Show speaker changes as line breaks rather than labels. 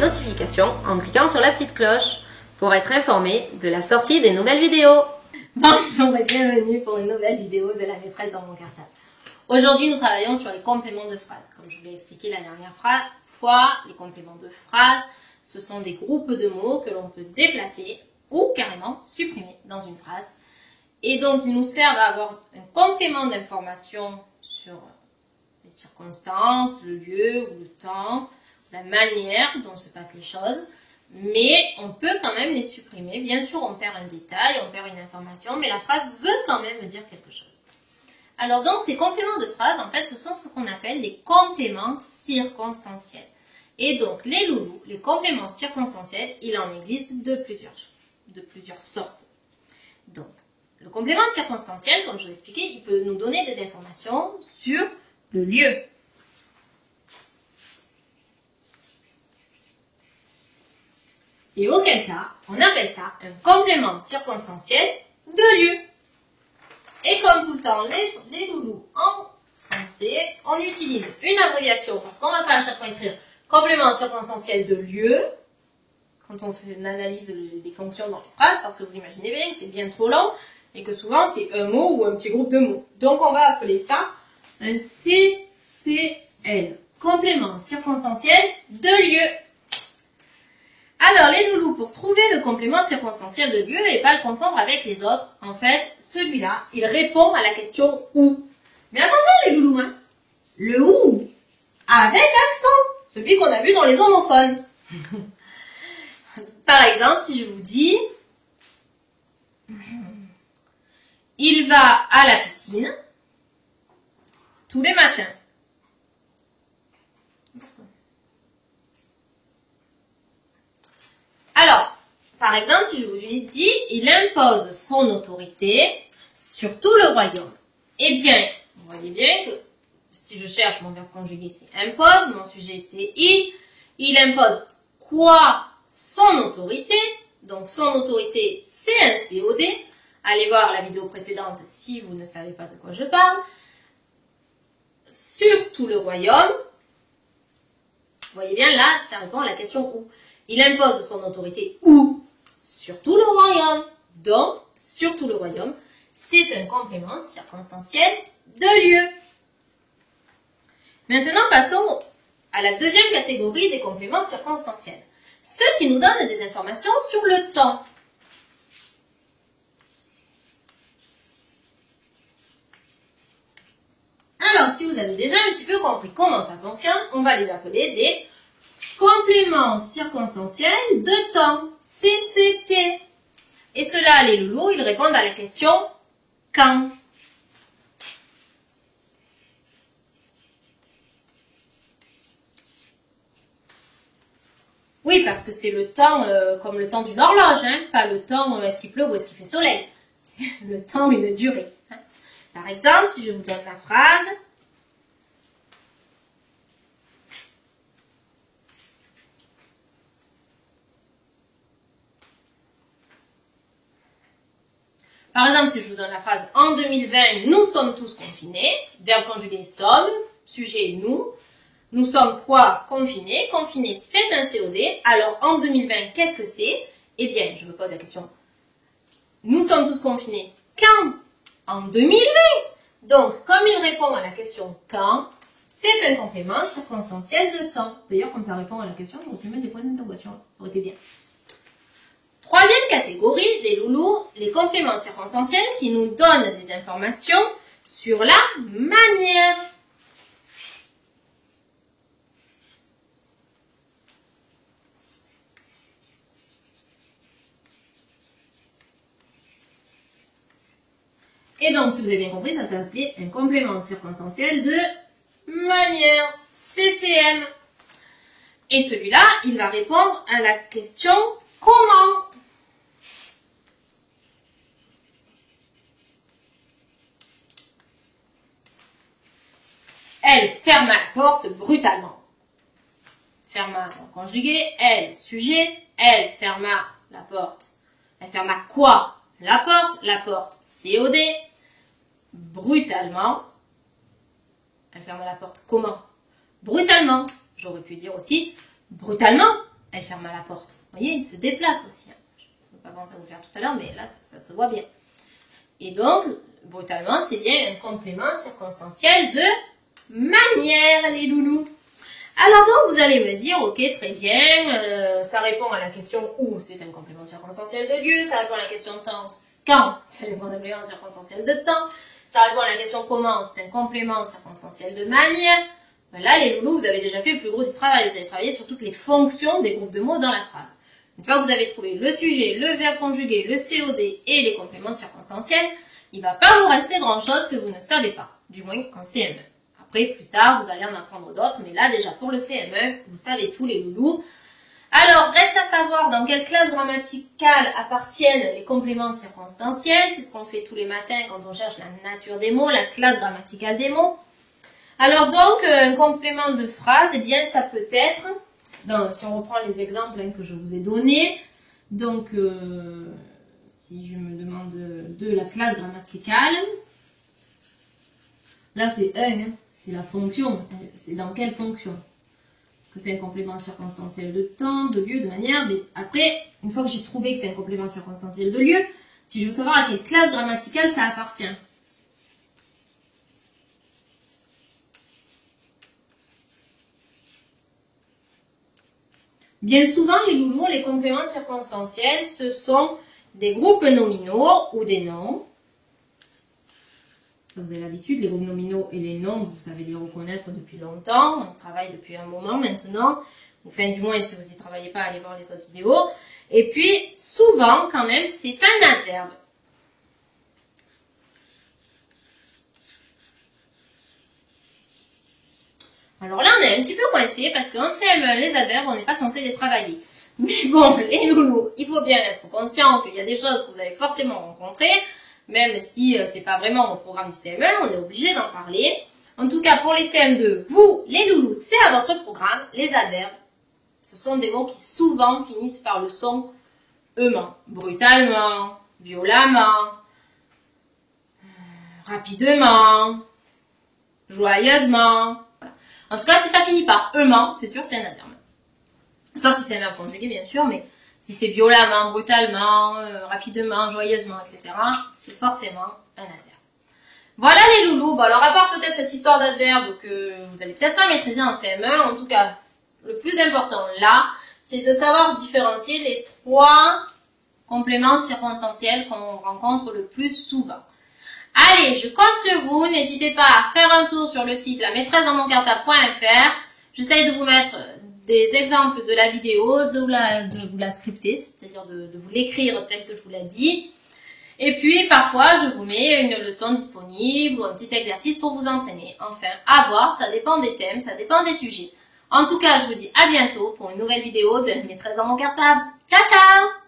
notifications en cliquant sur la petite cloche pour être informé de la sortie des nouvelles vidéos. Bonjour et bienvenue pour une nouvelle vidéo de la maîtresse dans mon cartable. Aujourd'hui, nous travaillons sur les compléments de phrases. Comme je vous l'ai expliqué la dernière fois, les compléments de phrases, ce sont des groupes de mots que l'on peut déplacer ou carrément supprimer dans une phrase. Et donc, ils nous servent à avoir un complément d'information sur les circonstances, le lieu ou le temps, la manière dont se passent les choses. Mais on peut quand même les supprimer. Bien sûr, on perd un détail, on perd une information, mais la phrase veut quand même dire quelque chose. Alors donc, ces compléments de phrases, en fait, ce sont ce qu'on appelle les compléments circonstanciels. Et donc, les loulous, les compléments circonstanciels, il en existe de plusieurs sortes. Donc, le complément circonstanciel, comme je vous l'ai expliqué, il peut nous donner des informations sur le lieu. Et auquel cas, on appelle ça un complément circonstanciel de lieu. Et comme tout le temps, les loulous en français, on utilise une abréviation parce qu'on ne va pas à chaque fois écrire complément circonstanciel de lieu quand on analyse les fonctions dans les phrases, parce que vous imaginez bien que c'est bien trop long et que souvent c'est un mot ou un petit groupe de mots. Donc on va appeler ça un CCL, complément circonstanciel de lieu. Alors les loulous, pour trouver le complément circonstanciel de lieu et pas le confondre avec les autres, en fait, celui-là, il répond à la question où. Mais attention les loulous, hein, le où avec accent, celui qu'on a vu dans les homophones. Par exemple, si je vous dis il va à la piscine tous les matins. Alors, par exemple, si je vous dis il impose son autorité sur tout le royaume. Eh bien, vous voyez bien que si je cherche mon verbe conjugué, c'est impose, mon sujet c'est il impose quoi? Son autorité. Donc son autorité, c'est un COD. Allez voir la vidéo précédente si vous ne savez pas de quoi je parle. Sur tout le royaume. Vous voyez bien, là, ça répond à la question où. Il impose son autorité où? Sur tout le royaume. Donc, sur tout le royaume, c'est un complément circonstanciel de lieu. Maintenant, passons à la deuxième catégorie des compléments circonstanciels. Ceux qui nous donnent des informations sur le temps. Alors, si vous avez déjà un petit peu compris comment ça fonctionne, on va les appeler des compléments circonstanciels de temps, CCT. Et ceux-là, les loulous, ils répondent à la question quand. Oui, parce que c'est le temps comme le temps d'une horloge, hein, pas le temps est-ce qu'il pleut ou est-ce qu'il fait soleil. C'est le temps, une durée. Hein. Par exemple, si je vous donne la phrase Par exemple, si je vous donne la phrase « En 2020, nous sommes tous confinés », verbe conjugué « sommes », sujet « nous ». Nous sommes quoi? Confinés. Confinés, c'est un COD. Alors, en 2020, qu'est-ce que c'est? Eh bien, je me pose la question. Nous sommes tous confinés. Quand? En 2020. Donc, comme il répond à la question « quand », c'est un complément circonstanciel de temps. D'ailleurs, comme ça répond à la question, j'aurais pu mettre des points d'interrogation. Ça aurait été bien. Troisième catégorie, les loulous, les compléments circonstanciels qui nous donnent des informations sur la manière. Et donc, si vous avez bien compris, ça s'appelle un complément circonstanciel de manière, CCM. Et celui-là, il va répondre à la question comment. Elle ferma la porte brutalement. Ferma, donc conjugué, elle, sujet, elle ferma la porte. Elle ferma quoi? La porte, COD, brutalement. Elle ferme la porte comment? Brutalement. J'aurais pu dire aussi, brutalement, elle ferme la porte. Vous voyez, il se déplace aussi. Je ne peux pas penser à vous le faire tout à l'heure, mais là, ça se voit bien. Et donc, brutalement, c'est bien un complément circonstanciel de manière, les loulous. Alors donc, vous allez me dire, ok, très bien, ça répond à la question où, c'est un complément circonstanciel de lieu, ça répond à la question temps, quand, c'est un complément circonstanciel de temps, ça répond à la question comment, c'est un complément circonstanciel de manière. Là, les loulous, vous avez déjà fait le plus gros du travail, vous avez travaillé sur toutes les fonctions des groupes de mots dans la phrase. Une fois que vous avez trouvé le sujet, le verbe conjugué, le COD et les compléments circonstanciels, il ne va pas vous rester grand-chose que vous ne savez pas, du moins en CM1. Après, plus tard, vous allez en apprendre d'autres, mais là, déjà, pour le CM1, vous savez tous les loulous. Alors, reste à savoir dans quelle classe grammaticale appartiennent les compléments circonstanciels. C'est ce qu'on fait tous les matins quand on cherche la nature des mots, la classe grammaticale des mots. Alors donc, un complément de phrase, eh bien, ça peut être, si on reprend les exemples que je vous ai donnés, donc, si je me demande de la classe grammaticale, là c'est un, c'est la fonction, c'est dans quelle fonction? Que c'est un complément circonstanciel de temps, de lieu, de manière, mais après, une fois que j'ai trouvé que c'est un complément circonstanciel de lieu, si je veux savoir à quelle classe grammaticale ça appartient. Bien souvent, les loulous, les compléments circonstanciels, ce sont des groupes nominaux ou des noms. Ça, vous avez l'habitude, les groupes nominaux et les noms, vous savez les reconnaître depuis longtemps. On travaille depuis un moment maintenant. Enfin, du moins, si vous n'y travaillez pas, allez voir les autres vidéos. Et puis, souvent, quand même, c'est un adverbe. Alors là, on est un petit peu coincé parce qu'en CM1, les adverbes, on n'est pas censé les travailler. Mais bon, les loulous, il faut bien être conscient qu'il y a des choses que vous allez forcément rencontrer. Même si c'est pas vraiment au programme du CM1, on est obligé d'en parler. En tout cas, pour les CM2, vous, les loulous, c'est à votre programme. Les adverbes, ce sont des mots qui souvent finissent par le son ement. Brutalement, violemment, rapidement, joyeusement. Voilà. En tout cas, si ça finit par ement, c'est sûr que c'est un adverbe. Sauf si c'est un verbe conjugué, bien sûr, mais si c'est violemment, brutalement, rapidement, joyeusement, etc., c'est forcément un adverbe. Voilà les loulous. Bon, alors à part peut-être cette histoire d'adverbe que vous allez peut-être pas maîtriser en CM1, en tout cas, le plus important là, c'est de savoir différencier les 3 compléments circonstanciels qu'on rencontre le plus souvent. Allez, je compte sur vous. N'hésitez pas à faire un tour sur le site laMaîtresseDansMonCartable.fr. J'essaye de vous mettre des exemples de la vidéo, de vous la scripter, c'est-à-dire de vous l'écrire tel que je vous l'ai dit. Et puis, parfois, je vous mets une leçon disponible ou un petit exercice pour vous entraîner. Enfin, à voir, ça dépend des thèmes, ça dépend des sujets. En tout cas, je vous dis à bientôt pour une nouvelle vidéo de la Maîtresse dans mon cartable. Ciao, ciao!